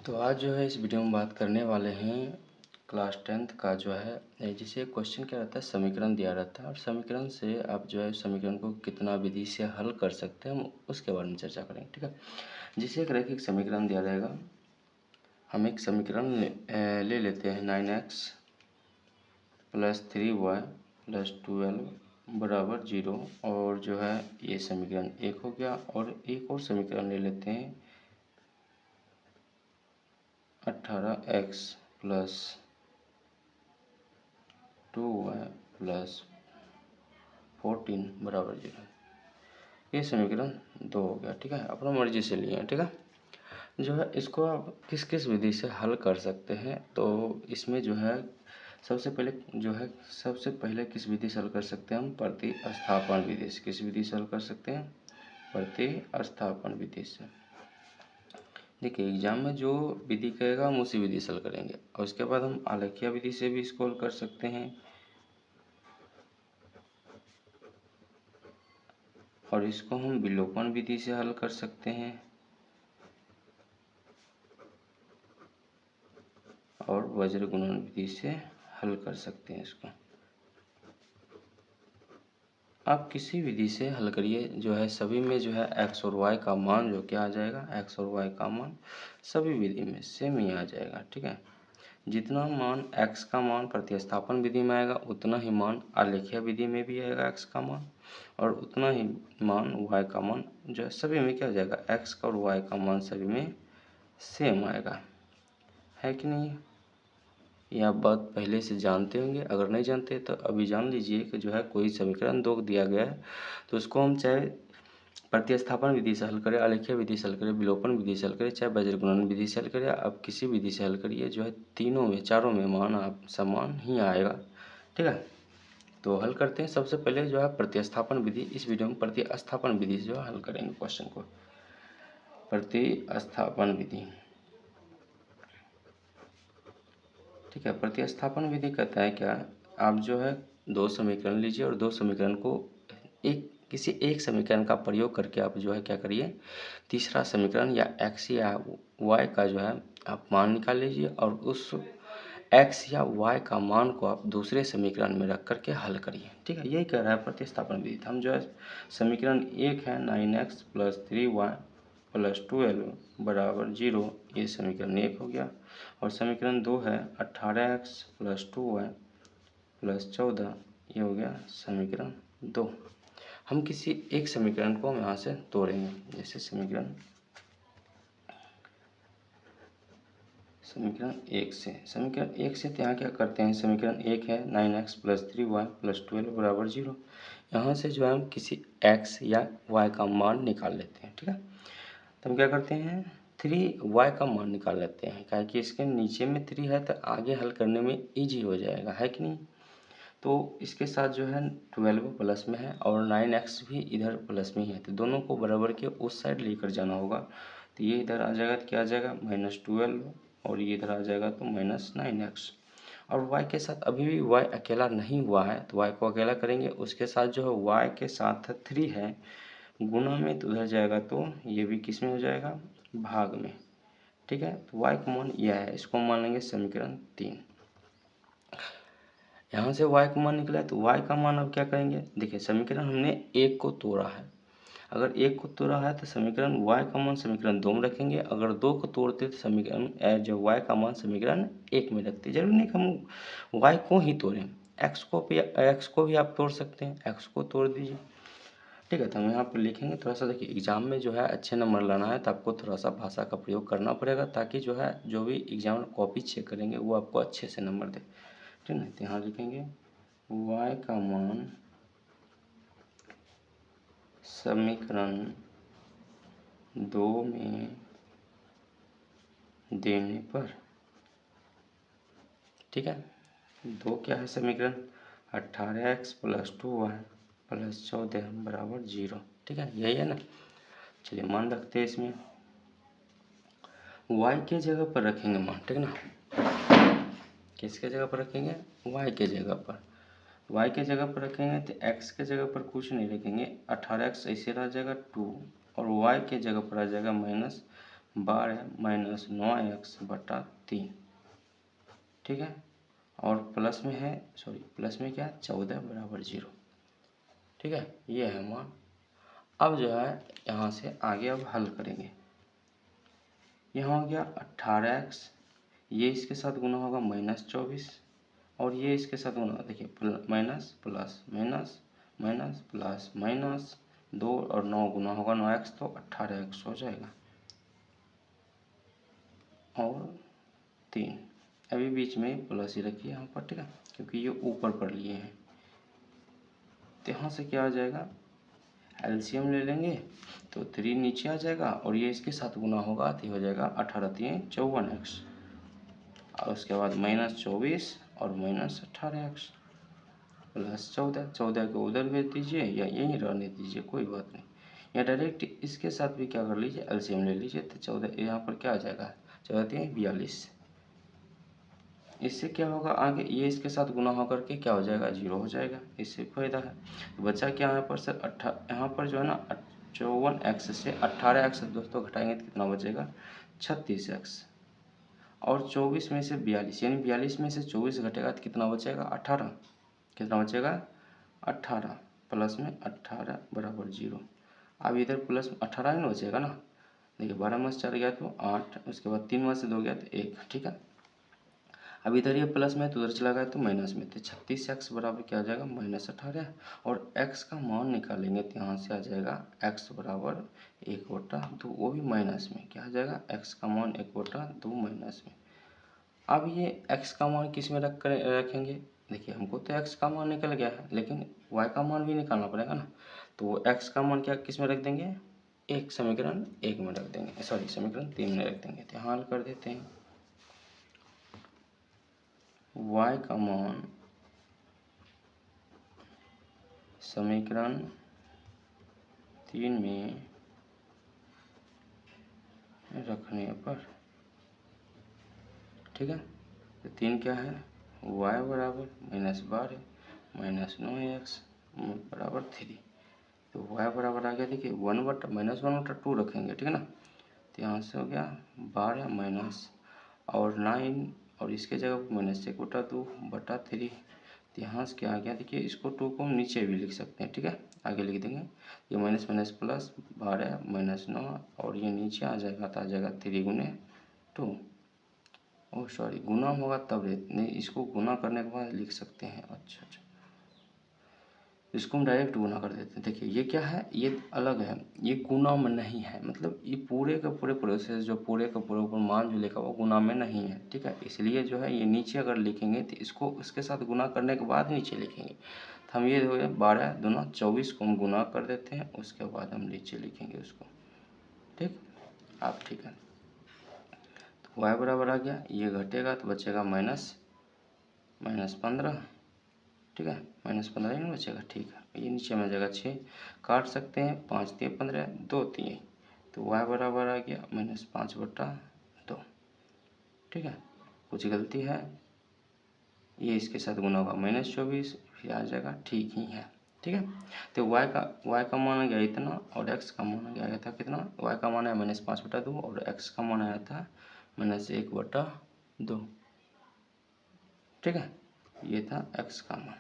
तो आज जो है इस वीडियो में बात करने वाले हैं क्लास 10th का जो है जिसे क्वेश्चन क्या रहता है, समीकरण दिया रहता है और समीकरण से आप जो है समीकरण को कितना विधि से हल कर सकते हैं हम उसके बारे में चर्चा करेंगे। ठीक है, जिसे एक रैखिक समीकरण दिया जाएगा। हम एक समीकरण ले लेते हैं 9x + 3y + 12 बराबर 0 और जो है ये समीकरण एक हो गया। और एक और समीकरण ले लेते हैं 18x + 2y + 14 बराबर 0। ये समीकरण 2 हो गया। ठीक है, अपना मर्जी से लिए हैं। ठीक है, जो है इसको आप किस किस विधि से हल कर सकते हैं। तो इसमें जो है सबसे पहले किस विधि से हल कर सकते हैं हम, प्रतिस्थापन विधि से। किस विधि से हल कर सकते हैं, प्रतिस्थापन विधि से। देखिए एग्जाम में जो विधि कहेगा हम उसी विधि से हल करेंगे और उसके बाद हम आलेखीय विधि से भी इसको हल कर सकते हैं और इसको हम विलोपन विधि से हल कर सकते हैं और वज्र गुणन विधि से हल कर सकते हैं इसको। आप किसी विधि से हल करिए, जो है सभी में जो है x और y का मान जो क्या आ जाएगा, x और y का मान सभी विधि में सेम ही आ जाएगा। ठीक है, जितना मान x का मान प्रतिस्थापन विधि में आएगा उतना ही मान आलेखीय विधि में भी आएगा x का मान, और उतना ही मान y का मान जो है सभी में क्या आ जाएगा, x का और y का मान सभी में सेम आएगा। है कि नहीं? ये आप बात पहले से जानते होंगे, अगर नहीं जानते तो अभी जान लीजिए कि जो है कोई समीकरण 2 दिया गया है तो उसको हम चाहे प्रतिस्थापन विधि से हल करें, आलेखीय विधि से हल करें, विलोपन विधि से हल करें, चाहे वज्र गुणन विधि से हल करें, आप किसी विधि से हल करिए, जो है तीनों में चारों में मान आप समान ही आएगा। ठीक है, तो हल करते हैं। सबसे पहले जो है प्रतिस्थापन विधि, इस वीडियो में प्रतिस्थापन विधि से जो हल करेंगे क्वेश्चन को। प्रतिस्थापन विधि, ठीक है। प्रतिस्थापन विधि कहता है क्या, आप जो है दो समीकरण लीजिए और दो समीकरण को किसी एक समीकरण का प्रयोग करके आप जो है क्या करिए, तीसरा समीकरण या x या y का जो है आप मान निकाल लीजिए और उस x या y का मान को आप दूसरे समीकरण में रख करके हल करिए। ठीक है, यही कह रहा है प्रतिस्थापन विधि। हम जो है समीकरण एक है 9x + 3y + 12 बराबर 0, ये समीकरण एक हो गया। और समीकरण 2 है 18x + 2y + 14, ये हो गया समीकरण 2। हम किसी एक समीकरण को हम यहाँ से तोड़ेंगे, जैसे समीकरण एक से तो यहाँ क्या करते हैं, समीकरण एक है 9x + 3y + 12 बराबर 0। यहाँ से जो है हम किसी x या y का मान निकाल लेते हैं। ठीक है, तो हम क्या करते हैं 3y का मान निकाल लेते हैं, क्या कि इसके नीचे में 3 है तो आगे हल करने में ईजी हो जाएगा, है कि नहीं। तो इसके साथ जो है 12 प्लस में है और 9x भी इधर प्लस में ही है, तो दोनों को बराबर के उस साइड लेकर जाना होगा। तो ये इधर आ जाएगा तो क्या आ जाएगा -12 और ये इधर आ जाएगा तो -9x। और y के साथ अभी भी y अकेला नहीं हुआ है तो y को अकेला करेंगे, उसके साथ जो है y के साथ 3 है गुना में, तो उधर जाएगा तो ये भी किस में हो जाएगा, भाग में। ठीक है, तो y का मान यह है, इसको मान लेंगे समीकरण 3। यहाँ से y का मान निकला है तो y का मान अब क्या करेंगे, देखिए समीकरण हमने एक को तोड़ा है, अगर एक को तोड़ा है तो समीकरण y का मान समीकरण 2 में रखेंगे, अगर 2 को तोड़ते तो समीकरण जो y का मान समीकरण 1 में रखते। जरूरी नहीं कि हम y को ही तोड़ें, x को भी आप तोड़ सकते हैं, x को तोड़ दीजिए। ठीक है, तो हम यहाँ पर लिखेंगे थोड़ा सा। देखिए एग्जाम में जो है अच्छे नंबर लाना है तो आपको थोड़ा सा भाषा का प्रयोग करना पड़ेगा, ताकि जो है जो भी एग्जाम कॉपी चेक करेंगे वो आपको अच्छे से नंबर दे। ठीक है, तो यहाँ लिखेंगे y का मान समीकरण 2 में देने पर, ठीक है, 2 क्या है समीकरण 18x + 2y + 14 बराबर 0। ठीक है, यही है ना। चलिए मान रखते हैं इसमें, y के जगह पर रखेंगे मान, ठीक है ना। किसके जगह पर रखेंगे, y के जगह पर। y के जगह पर रखेंगे तो x के जगह पर कुछ नहीं रखेंगे, 18x ऐसे रह जाएगा 2 और y के जगह पर आ जाएगा 12 माइनस 9x बटा 3, ठीक है। और प्लस में है, प्लस में क्या, 14 बराबर 0, ठीक है। ये है मान। अब जो है यहाँ से आगे अब हल करेंगे। यहाँ हो गया 18x, ये इसके साथ गुना होगा -24, और ये इसके साथ गुना, देखिए minus plus minus minus plus minus 2 और 9 गुना होगा 9x, तो 18x हो जाएगा। और 3, अभी बीच में प्लस ही रखिए यहाँ पर, ठीक है, क्योंकि ये ऊपर कर लिए हैं। तो यहाँ से क्या आ जाएगा, एलसीएम ले लेंगे तो 3 नीचे आ जाएगा, और ये इसके साथ गुना होगा तो हो जाएगा 18 3 54x, और उसके बाद -24 और -18x प्लस 14 को उधर भेज दीजिए या यहीं रहने दीजिए, कोई बात नहीं। या डायरेक्ट इसके साथ भी क्या कर लीजिए, एलसीएम ले लीजिए, तो 14 यहाँ पर क्या आ जाएगा, 14 3 42। इससे क्या होगा, आगे ये इसके साथ गुना होकर के क्या हो जाएगा, 0 हो जाएगा। इससे फायदा है। तो बचा क्या यहाँ पर सर, यहाँ पर जो है ना 54x से 18x दोस्तों घटाएंगे तो कितना बचेगा, 36x, और 24 में से 42, यानी 42 में से 24 घटेगा तो कितना बचेगा, 18। कितना बचेगा, 18, प्लस में 18 बराबर 0। अब इधर प्लस 18 ही ना बचेगा ना, देखिए 12 में से 4 गया तो 8, उसके बाद 3 में से 2 गया तो 1, ठीक है। अब इधर ये प्लस में तो उधर चला गया तो माइनस में, तो 36x बराबर क्या आ जाएगा, -18, और x का मान निकालेंगे तो यहाँ से आ जाएगा x बराबर 1/2, वो भी माइनस में, क्या आ जाएगा, x का मान 1/2 माइनस में। अब ये x का मान किस में रखेंगे, देखिए हमको तो x का मान निकल गया है, लेकिन y का मान भी निकालना पड़ेगा ना, तो x का मान क्या किस में रख देंगे, एक समीकरण 1 में रख देंगे, समीकरण 3 में रख देंगे। तो यहाँ हल कर देते हैं। y का मान समीकरण 3 में रखने पर, ठीक है, तो 3 क्या है, y बराबर -12 -9x बराबर 3, तो y बराबर आ गया, देखिए 1/-2 रखेंगे, ठीक है ना, तो यहाँ से हो गया 12 माइनस और 9, और इसके जगह -1/2 बटा 3, तो यहाँ से क्या आ गया, देखिए इसको 2 को हम नीचे भी लिख सकते हैं, ठीक है, आगे लिख देंगे, ये माइनस माइनस प्लस 12 -9, और ये नीचे आ जाएगा तो आ जाएगा 3 × 2, ओह सॉरी गुना होगा तब नहीं, इसको गुना करने के बाद लिख सकते हैं, अच्छा, इसको हम डायरेक्ट गुना कर देते हैं। देखिए ये क्या है, ये अलग है, ये गुना में नहीं है, मतलब ये पूरे का पूरे प्रोसेस जो पूरे का पूरे ऊपर मान जो लिखा हुआ गुना में नहीं है, ठीक है, इसलिए जो है ये नीचे अगर लिखेंगे तो इसको इसके साथ गुना करने के बाद नीचे लिखेंगे। तो हम ये हो गया 12 दूना 24 को हम गुना कर देते हैं, उसके बाद हम नीचे लिखेंगे उसको, ठीक, आप ठीक है। तो y बराबर आ गया, ये घटेगा तो बचेगा -15, ठीक है, -15 ही बचेगा, ठीक है, ये नीचे में जगह 6 काट सकते हैं, 5 3 15 2 3, तो y बराबर आ गया -5/2, ठीक है। कुछ गलती है, ये इसके साथ गुना होगा -24, फिर आ जाएगा, ठीक ही है, ठीक है। तो y का मान आ गया इतना, और x का मान आ गया था कितना, y का मान है -5/2 और x का मान आया था -1/2, ठीक है, ये था x का मान।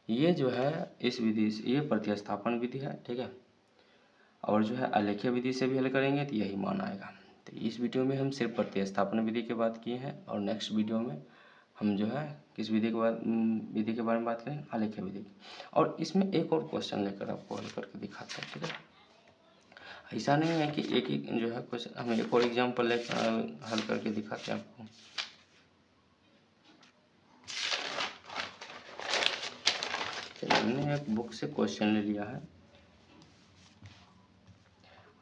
ये जो है इस विधि से, ये प्रतिस्थापन विधि है, ठीक है, और जो है आलेखीय विधि से भी हल करेंगे तो यही मान आएगा। तो इस वीडियो में हम सिर्फ प्रतिस्थापन विधि की बात किए हैं, और नेक्स्ट वीडियो में हम जो है किस विधि के विधि के बारे में बात करें, आलेखीय विधि की। और इसमें एक और क्वेश्चन लेकर आपको हल करके दिखाते हैं, ठीक है। ऐसा नहीं है कि एक ही जो है क्वेश्चन, हम एक और एग्जाम्पल लेकर हल करके दिखाते हैं आपको। हमने एक बुक से क्वेश्चन ले लिया है,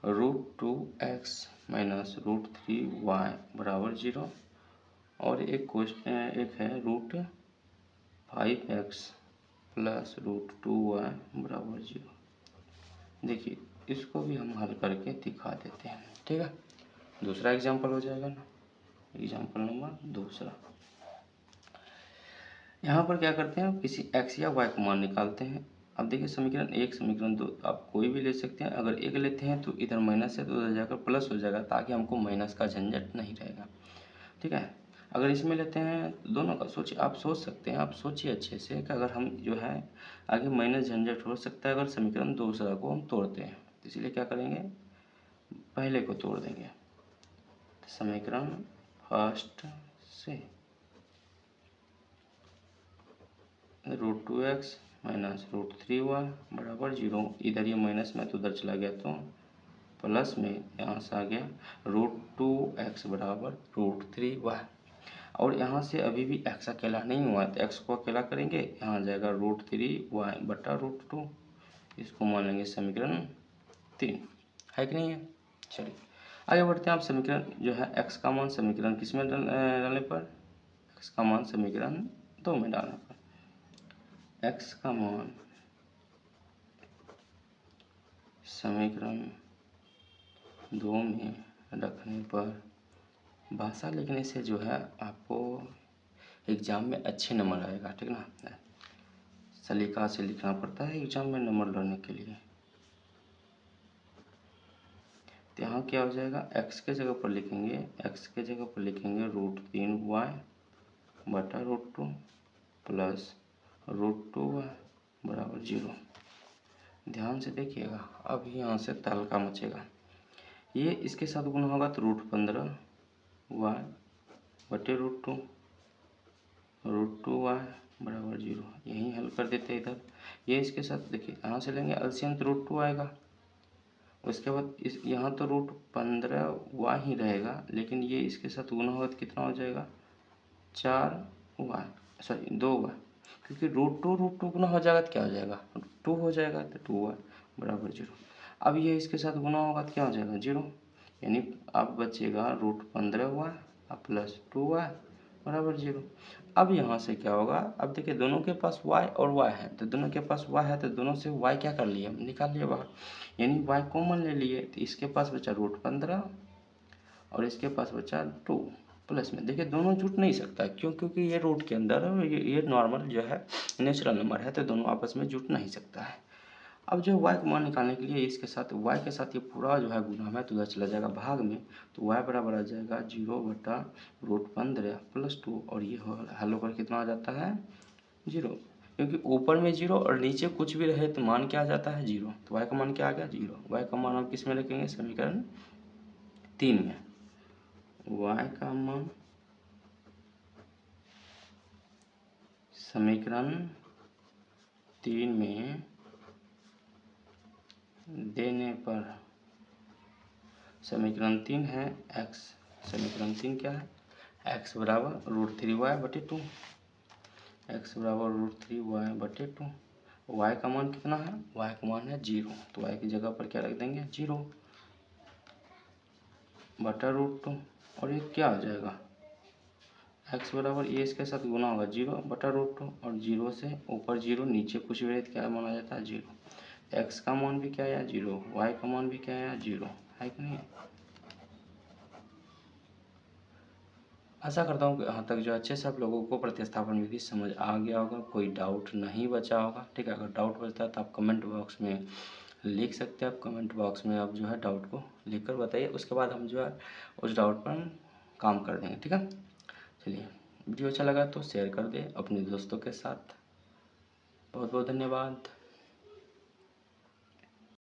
√2x - √3y बराबर 0, और एक क्वेश्चन एक है √5x + √2y बराबर 0। देखिए इसको भी हम हल करके दिखा देते हैं, ठीक है। दूसरा एग्जाम्पल हो जाएगा ना, एग्जाम्पल नंबर दूसरा। यहाँ पर क्या करते हैं, किसी x या y का मान निकालते हैं, अब देखिए समीकरण 1 समीकरण 2 आप कोई भी ले सकते हैं। अगर 1 लेते हैं तो इधर माइनस है तो उधर जाकर प्लस हो जाएगा, ताकि हमको माइनस का झंझट नहीं रहेगा, ठीक है। अगर इसमें लेते हैं तो दोनों का सोचिए, आप सोच सकते हैं, आप सोचिए अच्छे से कि अगर हम जो है आगे माइनस झंझट हो सकता है अगर समीकरण दूसरा को हम तोड़ते हैं, तो इसलिए क्या करेंगे, पहले को तोड़ देंगे। तो समीकरण फर्स्ट से √2x माइनस √3y बराबर 0, इधर ये माइनस में तो उधर चला गया तो प्लस में यहाँ से आ गया √2x बराबर √3y। और यहाँ से अभी भी x अकेला नहीं हुआ है, तो x को अकेला करेंगे, यहाँ आ जाएगा √3y बटा √2। इसको मान लेंगे समीकरण 3, है कि नहीं है। चलिए आगे बढ़ते हैं। आप समीकरण जो है x का मान समीकरण किस में डालने पर, x का मान समीकरण 2 में डालने पर, x का मान समीकरण 2 में रखने पर भाषा लिखने से जो है आपको एग्ज़ाम में अच्छे नंबर आएगा, ठीक ना। सलीका से लिखना पड़ता है एग्ज़ाम में नंबर लाने के लिए। तो यहाँ क्या हो जाएगा, x के जगह पर लिखेंगे, x के जगह पर लिखेंगे √3y बटा √2 प्लस √2y बराबर 0। ध्यान से देखिएगा, अब यहाँ से तहलका मचेगा। ये इसके साथ गुना होगा तो √15y बटे √2 √2y बराबर 0। यहीं हल कर देते हैं इधर। ये इसके साथ देखिए यहाँ से लेंगे एलसीएम तो √2 आएगा। उसके बाद इस यहाँ तो √15y ही रहेगा, लेकिन ये इसके साथ गुना होगा तो कितना हो जाएगा, 4y सॉरी 2y, क्योंकि √2 गुना हो जाएगा तो क्या हो जाएगा, 2 हो जाएगा, तो 2y बराबर 0। अब ये इसके साथ गुना होगा तो क्या हो जाएगा 0, यानी अब बचेगा √15y प्लस 2y बराबर 0। अब यहाँ से क्या होगा, अब देखिए दोनों के पास y और y है, तो दोनों के पास y है तो दोनों से y क्या कर लिए, हम निकाल लिए बाहर, यानी y कॉमन ले लिए। तो इसके पास बचा √15 और इसके पास बचा 2 प्लस में। देखिए दोनों जुट नहीं सकता, क्यों, क्योंकि ये रूट के अंदर है, ये नॉर्मल जो है नेचुरल नंबर है, तो दोनों आपस में जुट नहीं सकता है। अब जो y का मान निकालने के लिए इसके साथ y के साथ ये पूरा जो है गुना में तो उधर चला जाएगा भाग में, तो y बराबर आ जाएगा 0 बटा √15 प्लस 2, और ये हल होकर कितना आ जाता है 0, क्योंकि ऊपर में 0 और नीचे कुछ भी रहे तो मान क्या आ जाता है 0। तो y का मान क्या आ गया 0। y का मान हम किस में रखेंगे, समीकरण 3 में। y का मान समीकरण 3 में देने पर, समीकरण 3 है x, समीकरण 3 क्या है, x बराबर √3y बटे 2, x बराबर √3y बटे 2। y का मान कितना है, y का मान है 0, तो y की जगह पर क्या रख देंगे 0 बटा √2, और ये क्या हो जाएगा, x बराबर ये इसके साथ गुना होगा 0 बटा √2, और 0 से ऊपर 0 नीचे कुछ भी रहे तो क्या माना जाता है 0। x का मान भी क्या आया 0, y का मान भी क्या आया 0, है कि नहीं। आशा करता हूँ कि यहाँ तक जो अच्छे से आप लोगों को प्रतिस्थापन विधि समझ आ गया होगा, कोई डाउट नहीं बचा होगा, ठीक है। अगर डाउट बचता है तो आप कमेंट बॉक्स में लिख सकते हैं, आप कमेंट बॉक्स में आप जो है डाउट को लिख कर बताइए, उसके बाद हम जो है उस डाउट पर काम कर देंगे, ठीक है। चलिए वीडियो अच्छा लगा तो शेयर कर दें अपने दोस्तों के साथ। बहुत बहुत धन्यवाद।